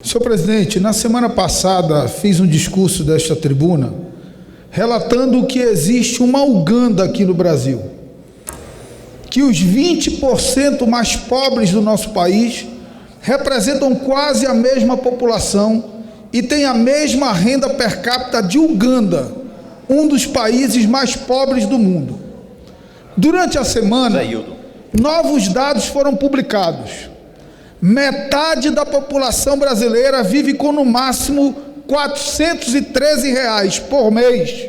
Senhor presidente, na semana passada fiz um discurso desta tribuna relatando que existe uma Uganda aqui no Brasil, que os 20% mais pobres do nosso país representam quase a mesma população e têm a mesma renda per capita de Uganda, um dos países mais pobres do mundo. Durante a semana, novos dados foram publicados. Metade da população brasileira vive com no máximo R$ 413 por mês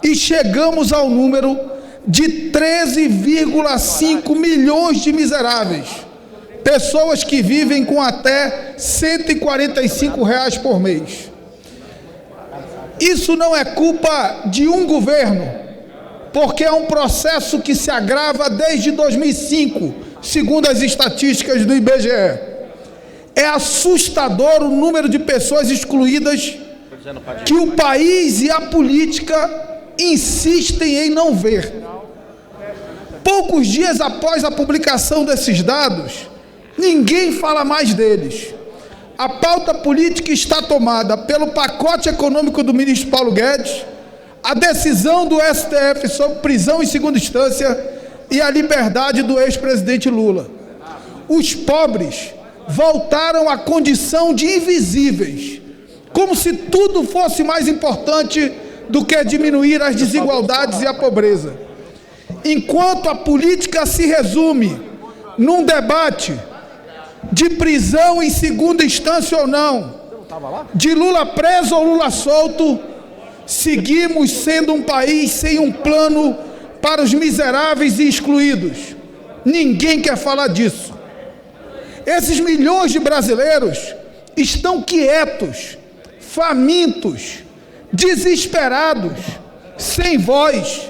e chegamos ao número de 13,5 milhões de miseráveis, pessoas que vivem com até R$ 145 por mês. Isso não é culpa de um governo, porque é um processo que se agrava desde 2005, segundo as estatísticas do IBGE. É assustador o número de pessoas excluídas que o país e a política insistem em não ver. Poucos dias após a publicação desses dados, ninguém fala mais deles. A pauta política está tomada pelo pacote econômico do ministro Paulo Guedes, a decisão do STF sobre prisão em segunda instância e a liberdade do ex-presidente Lula. Os pobres voltaram à condição de invisíveis, como se tudo fosse mais importante do que diminuir as desigualdades e a pobreza. Enquanto a política se resume num debate de prisão em segunda instância ou não, de Lula preso ou Lula solto, seguimos sendo um país sem um plano para os miseráveis e excluídos. Ninguém quer falar disso. Esses milhões de brasileiros estão quietos, famintos, desesperados, sem voz,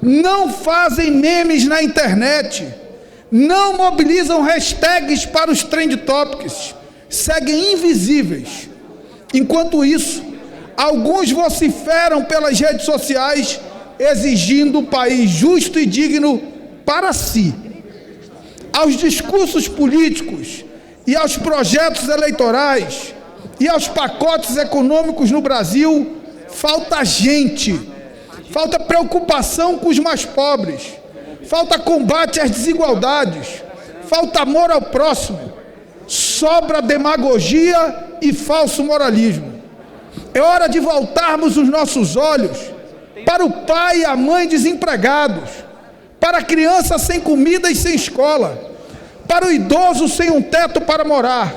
não fazem memes na internet, não mobilizam hashtags para os trend topics, seguem invisíveis. Enquanto isso, alguns vociferam pelas redes sociais exigindo um país justo e digno para si. Aos discursos políticos e aos projetos eleitorais e aos pacotes econômicos no Brasil, falta gente, falta preocupação com os mais pobres, falta combate às desigualdades, falta amor ao próximo, sobra demagogia e falso moralismo. É hora de voltarmos os nossos olhos para o pai e a mãe desempregados, para a criança sem comida e sem escola, para o idoso sem um teto para morar.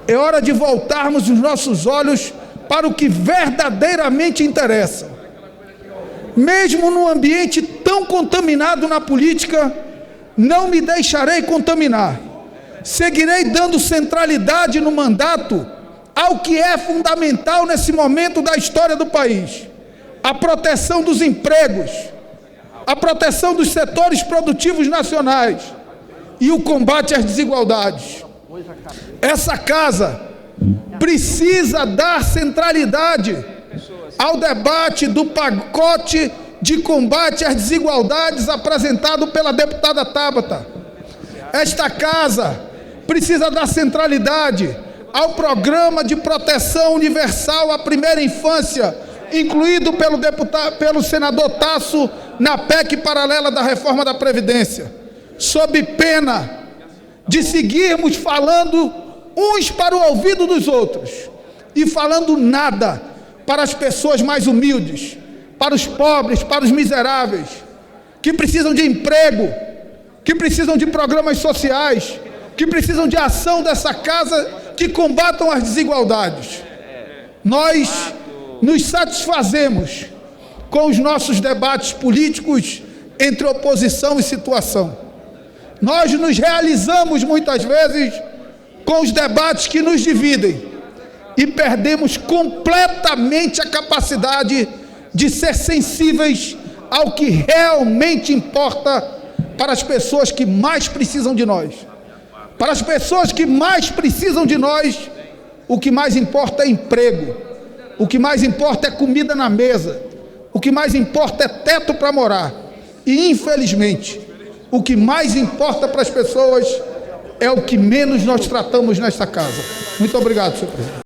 É hora de voltarmos os nossos olhos para o que verdadeiramente interessa. Mesmo num ambiente tão contaminado na política, não me deixarei contaminar. Seguirei dando centralidade no mandato ao que é fundamental nesse momento da história do país: a proteção dos empregos, a proteção dos setores produtivos nacionais e o combate às desigualdades. Essa casa precisa dar centralidade ao debate do pacote de combate às desigualdades apresentado pela deputada Tabata. Esta casa precisa dar centralidade ao programa de proteção universal à primeira infância, incluído pelo senador Tasso na PEC paralela da reforma da Previdência, sob pena de seguirmos falando uns para o ouvido dos outros e falando nada para as pessoas mais humildes, para os pobres, para os miseráveis, que precisam de emprego, que precisam de programas sociais, que precisam de ação dessa casa que combatam as desigualdades. Nós nos satisfazemos com os nossos debates políticos entre oposição e situação. Nós nos realizamos muitas vezes com os debates que nos dividem e perdemos completamente a capacidade de ser sensíveis ao que realmente importa para as pessoas que mais precisam de nós. Para as pessoas que mais precisam de nós, o que mais importa é emprego. O que mais importa é comida na mesa. O que mais importa é teto para morar. E, infelizmente, o que mais importa para as pessoas é o que menos nós tratamos nesta casa. Muito obrigado, senhor presidente.